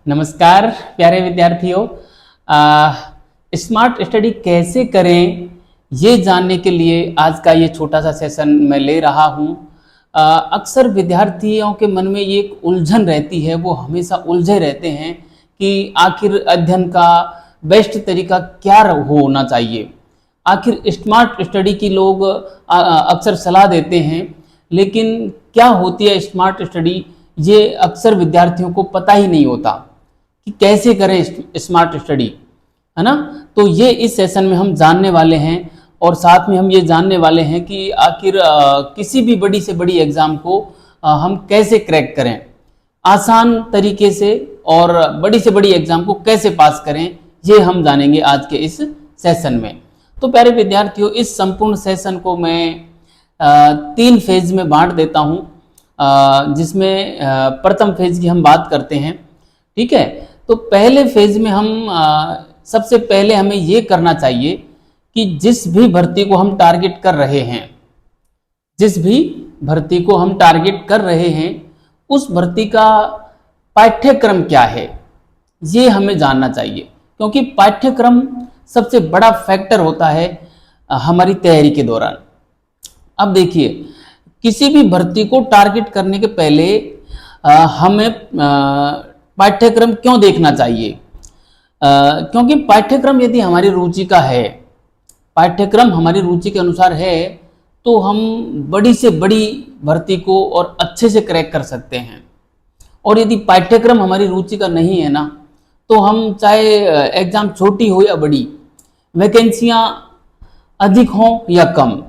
नमस्कार प्यारे विद्यार्थियों। स्मार्ट स्टडी कैसे करें ये जानने के लिए आज का ये छोटा सा सेशन मैं ले रहा हूँ। अक्सर विद्यार्थियों के मन में ये एक उलझन रहती है, वो हमेशा उलझे रहते हैं कि आखिर अध्ययन का बेस्ट तरीका क्या होना चाहिए। आखिर स्मार्ट स्टडी की लोग अक्सर सलाह देते हैं, लेकिन क्या होती है स्मार्ट स्टडी ये अक्सर विद्यार्थियों को पता ही नहीं होता कि कैसे करें स्मार्ट स्टडी, है ना। तो ये इस सेशन में हम जानने वाले हैं और साथ में हम ये जानने वाले हैं कि आखिर किसी भी बड़ी से बड़ी एग्जाम को हम कैसे क्रैक करें आसान तरीके से, और बड़ी से बड़ी एग्जाम को कैसे पास करें, ये हम जानेंगे आज के इस सेशन में। तो प्यारे विद्यार्थियों, इस संपूर्ण सेशन को मैं 3 फेज में बांट देता हूँ, जिसमें प्रथम फेज की हम बात करते हैं। ठीक है, तो पहले फेज में हम सबसे पहले हमें ये करना चाहिए कि जिस भी भर्ती को हम टारगेट कर रहे हैं, उस भर्ती का पाठ्यक्रम क्या है ये हमें जानना चाहिए, क्योंकि पाठ्यक्रम सबसे बड़ा फैक्टर होता है हमारी तैयारी के दौरान। अब देखिए, किसी भी भर्ती को टारगेट करने के पहले हमें पाठ्यक्रम क्यों देखना चाहिए, क्योंकि पाठ्यक्रम यदि हमारी रुचि का है, पाठ्यक्रम हमारी रुचि के अनुसार है, तो हम बड़ी से बड़ी भर्ती को और अच्छे से क्रैक कर सकते हैं। और यदि पाठ्यक्रम हमारी रुचि का नहीं है ना, तो हम चाहे एग्जाम छोटी हो या बड़ी, वैकेंसियां अधिक हो या कम,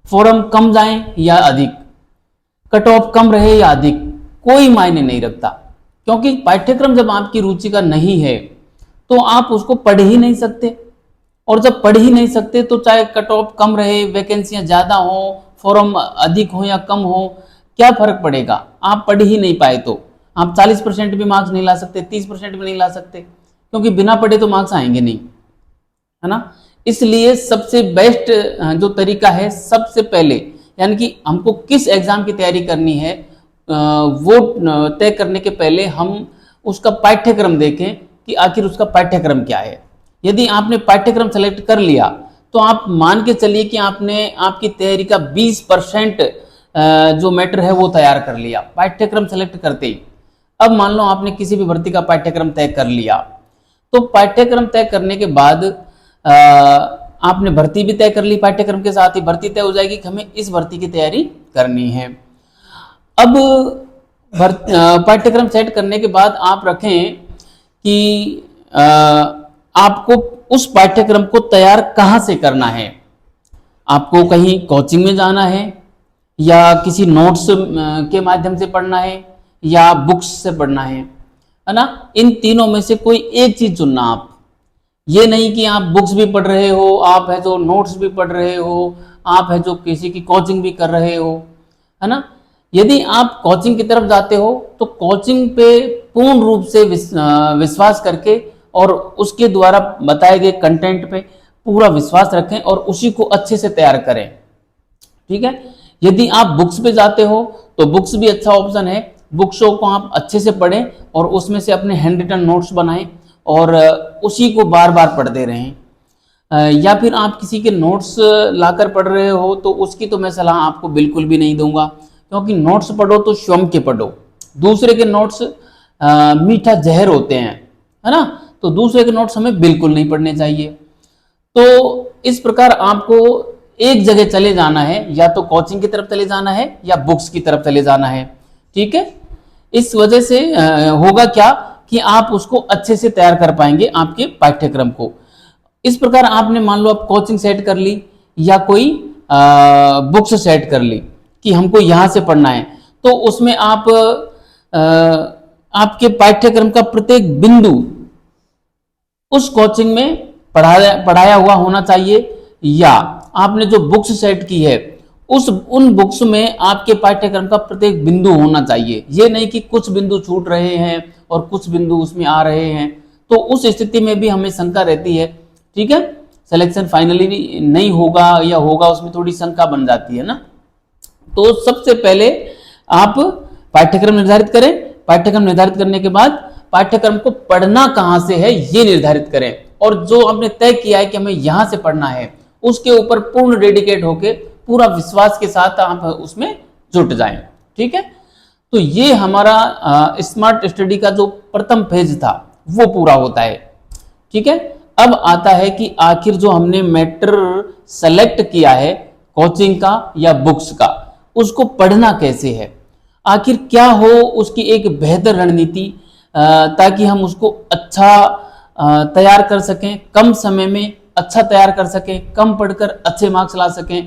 फॉर्म कम जाएं या अधिक, कट ऑफ कम रहे या अधिक, कोई मायने नहीं रखता। क्योंकि पाठ्यक्रम जब आपकी रुचि का नहीं है तो आप उसको पढ़ ही नहीं सकते, और जब पढ़ ही नहीं सकते तो चाहे कट ऑफ कम रहे, वैकेंसियां ज़्यादा हो, फॉर्म अधिक हो या कम हो, क्या फर्क पड़ेगा। आप पढ़ ही नहीं पाए तो आप 40% भी मार्क्स नहीं ला सकते, 30% भी नहीं ला सकते, क्योंकि बिना पढ़े तो मार्क्स आएंगे नहीं, है ना। इसलिए सबसे बेस्ट जो तरीका है, सबसे पहले यानी कि हमको किस एग्जाम की तैयारी करनी है वो तय करने के पहले हम उसका पाठ्यक्रम देखें कि आखिर उसका पाठ्यक्रम क्या है। यदि आपने पाठ्यक्रम सेलेक्ट कर लिया तो आप मान के चलिए कि आपने आपकी तैयारी का 20% जो मैटर है वो तैयार कर लिया पाठ्यक्रम सेलेक्ट करते ही। अब मान लो आपने किसी भी भर्ती का पाठ्यक्रम तय कर लिया, तो पाठ्यक्रम तय करने के बाद आपने भर्ती भी तय कर ली, पाठ्यक्रम के साथ ही भर्ती तय हो जाएगी कि हमें इस भर्ती की तैयारी करनी है। अब पाठ्यक्रम सेट करने के बाद आप रखें कि आपको उस पाठ्यक्रम को तैयार कहाँ से करना है। आपको कहीं कोचिंग में जाना है, या किसी नोट्स के माध्यम से पढ़ना है, या बुक्स से पढ़ना है ना। इन तीनों में से कोई एक चीज चुनना। आप ये नहीं कि आप बुक्स भी पढ़ रहे हो, आप है जो नोट्स भी पढ़ रहे हो, आप है जो किसी की कोचिंग भी कर रहे हो, है ना। यदि आप कोचिंग की तरफ जाते हो तो कोचिंग पे पूर्ण रूप से विश्वास करके और उसके द्वारा बताए गए कंटेंट पे पूरा विश्वास रखें और उसी को अच्छे से तैयार करें। ठीक है। यदि आप बुक्स पे जाते हो तो बुक्स भी अच्छा ऑप्शन है, बुक्सों को आप अच्छे से पढ़ें और उसमें से अपने हैंड रिटन नोट्स बनाएं और उसी को बार बार पढ़ते रहें। या फिर आप किसी के नोट्स लाकर पढ़ रहे हो तो उसकी तो मैं सलाह आपको बिल्कुल भी नहीं दूंगा, क्योंकि नोट्स पढ़ो तो स्वयं के पढ़ो। दूसरे के नोट्स मीठा जहर होते हैं, है ना। तो दूसरे के नोट्स हमें बिल्कुल नहीं पढ़ने चाहिए। तो इस प्रकार आपको एक जगह चले जाना है, या तो कोचिंग की तरफ चले जाना है या बुक्स की तरफ चले जाना है। ठीक है। इस वजह से होगा क्या कि आप उसको अच्छे से तैयार कर पाएंगे आपके पाठ्यक्रम को। इस प्रकार आपने मान लो आप कोचिंग सेट कर ली या कोई बुक्स सेट कर ली कि हमको यहाँ से पढ़ना है, तो उसमें आप आपके पाठ्यक्रम का प्रत्येक बिंदु उस कोचिंग में पढ़ाया हुआ होना चाहिए, या आपने जो बुक्स सेट की है उन बुक्स में आपके पाठ्यक्रम का प्रत्येक बिंदु होना चाहिए। ये नहीं कि कुछ बिंदु छूट रहे हैं और कुछ बिंदु उसमें आ रहे हैं, तो उस स्थिति में भी हमें शंका रहती है। ठीक है, सिलेक्शन फाइनली नहीं होगा या होगा, उसमें थोड़ी शंका बन जाती है ना। तो सबसे पहले आप पाठ्यक्रम निर्धारित करें। पाठ्यक्रम निर्धारित करने के बाद पाठ्यक्रम को पढ़ना कहां से है ये निर्धारित करें, और जो आपने तय किया है कि हमें यहां से पढ़ना है उसके ऊपर पूर्ण डेडिकेट होके पूरा विश्वास के साथ आप उसमें जुट जाएं। ठीक है, तो ये हमारा स्मार्ट स्टडी का जो प्रथम फेज था वो पूरा होता है। ठीक है, अब आता है कि आखिर जो हमने मैटर सेलेक्ट किया है कोचिंग का या बुक्स का, उसको पढ़ना कैसे है, आखिर क्या हो उसकी एक बेहतर रणनीति, ताकि हम उसको अच्छा तैयार कर सकें, कम समय में अच्छा तैयार कर सकें, कम पढ़कर अच्छे मार्क्स ला सकें,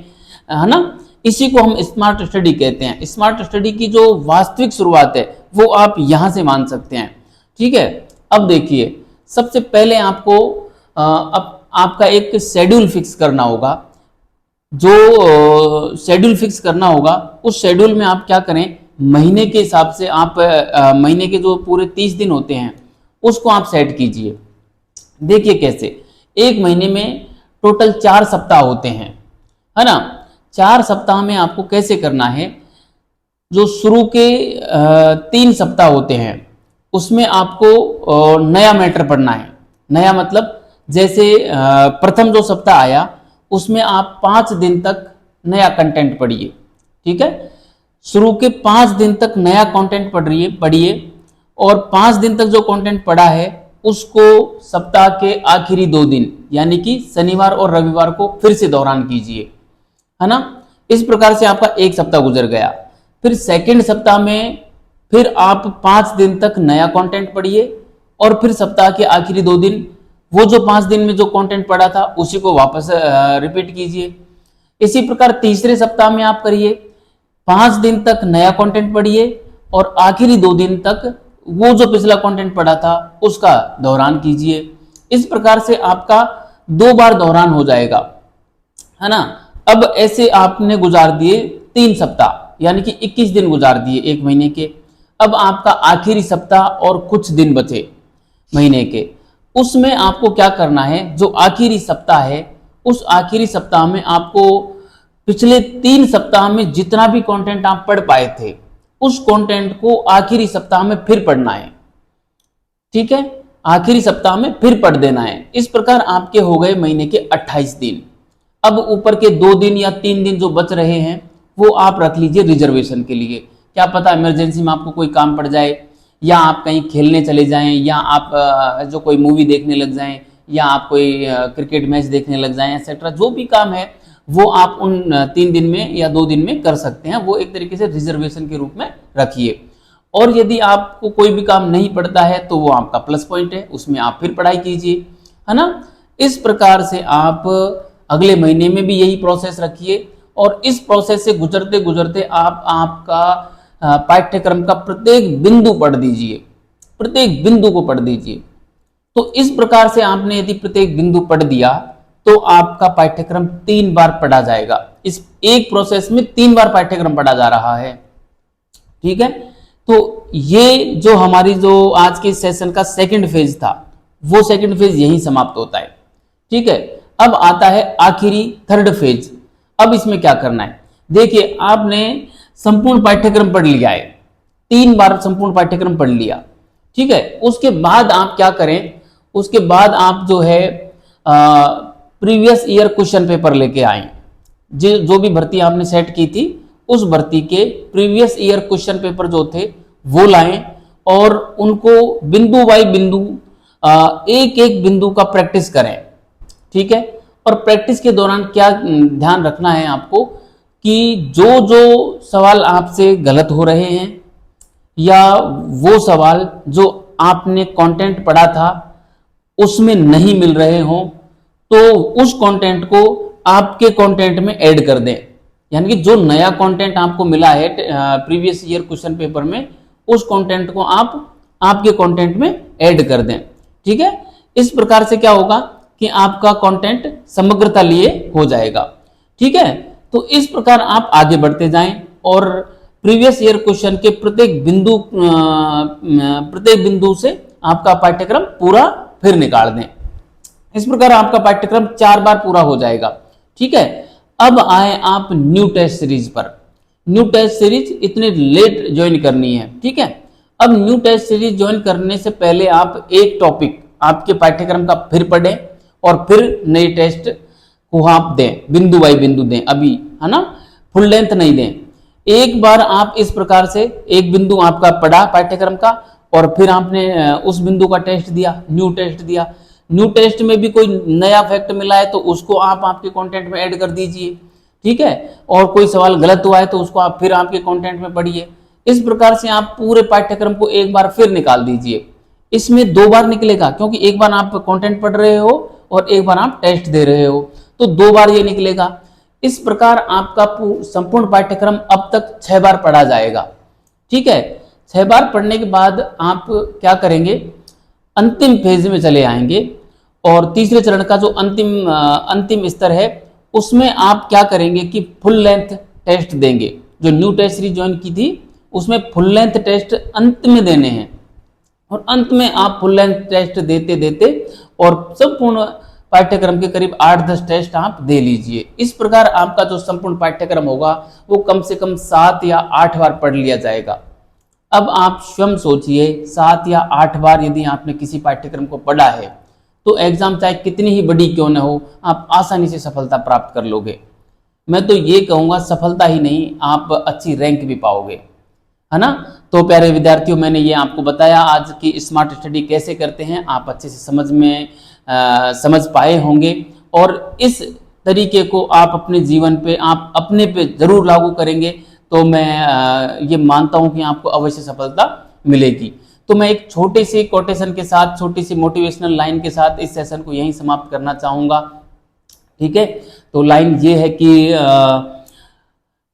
है ना। इसी को हम स्मार्ट स्टडी कहते हैं। स्मार्ट स्टडी की जो वास्तविक शुरुआत है वो आप यहां से मान सकते हैं। ठीक है, अब देखिए, सबसे पहले आपको अब आपका एक शेड्यूल फिक्स करना होगा। जो शेड्यूल फिक्स करना होगा उस शेड्यूल में आप क्या करें, महीने के हिसाब से आप महीने के जो पूरे 30 दिन होते हैं उसको आप सेट कीजिए। देखिए कैसे, एक महीने में टोटल 4 सप्ताह होते हैं, है ना। 4 सप्ताह में आपको कैसे करना है, जो शुरू के 3 सप्ताह होते हैं उसमें आपको नया मैटर पढ़ना है। नया मतलब जैसे प्रथम जो सप्ताह आया उसमें आप 5 दिन तक नया कंटेंट पढ़िए। ठीक है, शुरू के 5 दिन तक नया कंटेंट पढ़िए और 5 दिन तक जो कंटेंट पढ़ा है उसको सप्ताह के आखिरी 2 दिन यानी कि शनिवार और रविवार को फिर से दोहरान कीजिए, है ना। इस प्रकार से आपका एक सप्ताह गुजर गया। फिर सेकंड सप्ताह में फिर आप 5 दिन तक नया कंटेंट पढ़िए और फिर सप्ताह के आखिरी 2 दिन वो जो 5 दिन में जो कंटेंट पढ़ा था उसी को वापस रिपीट कीजिए। इसी प्रकार तीसरे सप्ताह में आप करिए, 5 दिन तक नया कंटेंट पढ़िए और आखिरी 2 दिन तक वो जो पिछला कंटेंट पढ़ा था उसका दोहरान कीजिए। इस प्रकार से आपका 2 बार दोहरान हो जाएगा, है ना। अब ऐसे आपने गुजार दिए 3 सप्ताह यानी कि 21 दिन गुजार दिए एक महीने के। अब आपका आखिरी सप्ताह और कुछ दिन बचे महीने के, उसमें आपको क्या करना है, जो आखिरी सप्ताह है उस आखिरी सप्ताह में आपको पिछले 3 सप्ताह में जितना भी कंटेंट आप पढ़ पाए थे उस कंटेंट को आखिरी सप्ताह में फिर पढ़ना है। ठीक है, आखिरी सप्ताह में फिर पढ़ देना है। इस प्रकार आपके हो गए महीने के 28 दिन। अब ऊपर के 2 दिन या 3 दिन जो बच रहे हैं वो आप रख लीजिए रिजर्वेशन के लिए। क्या पता इमरजेंसी में आपको कोई काम पड़ जाए, या आप कहीं खेलने चले जाएं, या आप जो कोई मूवी देखने लग जाएं, या आप कोई क्रिकेट मैच देखने लग जाएं, एक्सेट्रा। जो भी काम है वो आप उन 3 दिन में या 2 दिन में कर सकते हैं। वो एक तरीके से रिजर्वेशन के रूप में रखिए। और यदि आपको कोई भी काम नहीं पड़ता है तो वो आपका प्लस पॉइंट है, उसमें आप फिर पढ़ाई कीजिए, है ना। इस प्रकार से आप अगले महीने में भी यही प्रोसेस रखिए और इस प्रोसेस से गुजरते गुजरते आप आपका पाठ्यक्रम का प्रत्येक बिंदु पढ़ दीजिए, प्रत्येक बिंदु को पढ़ दीजिए। तो इस प्रकार से आपने यदि प्रत्येक बिंदु पढ़ दिया तो आपका पाठ्यक्रम 3 बार पढ़ा जाएगा। इस एक प्रोसेस में 3 बार पाठ्यक्रम पढ़ा जा रहा है। ठीक है, तो ये जो हमारी जो आज के सेशन का सेकंड फेज था वो सेकंड फेज यहीं समाप्त होता है। ठीक है, अब आता है आखिरी थर्ड फेज। अब इसमें क्या करना है, देखिए आपने संपूर्ण पाठ्यक्रम पढ़ लिया है, 3 बार संपूर्ण पाठ्यक्रम पढ़ लिया। ठीक है, उसके बाद आप क्या करें, उसके बाद आप जो है प्रीवियस ईयर क्वेश्चन पेपर लेके आए। जो भी भर्ती आपने सेट की थी उस भर्ती के प्रीवियस ईयर क्वेश्चन पेपर जो थे वो लाएं और उनको बिंदु बाई बिंदु एक एक बिंदु का प्रैक्टिस करें। ठीक है, और प्रैक्टिस के दौरान क्या ध्यान रखना है आपको कि जो जो सवाल आपसे गलत हो रहे हैं या वो सवाल जो आपने कंटेंट पढ़ा था उसमें नहीं मिल रहे हों तो उस कंटेंट को आपके कंटेंट में ऐड कर दें। यानी कि जो नया कंटेंट आपको मिला है प्रीवियस ईयर क्वेश्चन पेपर में उस कंटेंट को आप आपके कंटेंट में ऐड कर दें। ठीक है, इस प्रकार से क्या होगा कि आपका कंटेंट समग्रता लिए हो जाएगा। ठीक है, तो इस प्रकार आप आगे बढ़ते जाएं और प्रीवियस ईयर क्वेश्चन के प्रत्येक बिंदु से आपका पाठ्यक्रम पूरा फिर निकाल दें। इस प्रकार आपका पाठ्यक्रम 4 बार पूरा हो जाएगा। ठीक है, अब आए आप न्यू टेस्ट सीरीज पर। न्यू टेस्ट सीरीज इतने लेट ज्वाइन करनी है। ठीक है, अब न्यू टेस्ट सीरीज ज्वाइन करने से पहले आप एक टॉपिक आपके पाठ्यक्रम का फिर पढ़ें और फिर नए टेस्ट को आप दें, बिंदु बाई बिंदु दें, अभी, है ना, फुल लेंथ नहीं दें। एक बार आप इस प्रकार से एक बिंदु आपका पढ़ा पाठ्यक्रम का और फिर आपने उस बिंदु का टेस्ट दिया, न्यू टेस्ट दिया। न्यू टेस्ट में भी कोई नया फैक्ट मिला है तो उसको आप आपके कंटेंट में ऐड कर दीजिए, ठीक है। और कोई सवाल गलत हुआ है तो उसको आप फिर आपके कंटेंट में पढ़िए। इस प्रकार से आप पूरे पाठ्यक्रम को एक बार फिर निकाल दीजिए। इसमें 2 बार निकलेगा, क्योंकि एक बार आप कंटेंट पढ़ रहे हो और एक बार आप टेस्ट दे रहे हो, तो 2 बार ये निकलेगा। इस प्रकार आपका संपूर्ण पाठ्यक्रम अब तक 6 बार पढ़ा जाएगा, ठीक है। 6 बार पढ़ने के बाद आप क्या करेंगे, अंतिम फेज में चले आएंगे और तीसरे चरण का जो अंतिम स्तर है उसमें आप क्या करेंगे कि फुल लेंथ टेस्ट देंगे। जो न्यू टेस्ट सीरीज ज्वाइन की थी उसमें फुल लेंथ टेस्ट अंत में देने हैं और अंत में आप फुल लेंथ टेस्ट देते देते और संपूर्ण पाठ्यक्रम के करीब 8-10 टेस्ट आप दे लीजिए। इस प्रकार आपका जो संपूर्ण पाठ्यक्रम होगा वो कम से कम 7 या 8 बार पढ़ लिया जाएगा। अब आप स्वयं सोचिए, 7 या 8 बार यदि आपने किसी पाठ्यक्रम को पढ़ा है तो एग्जाम चाहे कितनी ही बड़ी क्यों न हो, आप आसानी से सफलता प्राप्त कर लोगे। मैं तो ये कहूँगा सफलता ही नहीं, आप अच्छी रैंक भी पाओगे, है ना। तो प्यारे विद्यार्थियों, मैंने ये आपको बताया आज की स्मार्ट स्टडी कैसे करते हैं, आप अच्छे से समझ पाए होंगे और इस तरीके को आप अपने जीवन पे, आप अपने पे जरूर लागू करेंगे तो मैं ये मानता हूँ कि आपको अवश्य सफलता मिलेगी। तो मैं एक छोटी सी कोटेशन के साथ, छोटी सी मोटिवेशनल लाइन के साथ इस सेशन को यहीं समाप्त करना चाहूँगा, ठीक है। तो लाइन ये है कि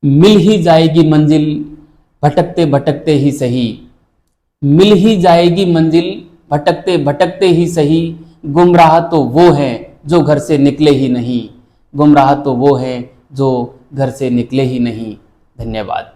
मिल ही जाएगी मंजिल भटकते भटकते ही सही, मिल ही जाएगी मंजिल भटकते भटकते ही सही, गुमराह तो वो है जो घर से निकले ही नहीं, गुमराह तो वो है जो घर से निकले ही नहीं। धन्यवाद।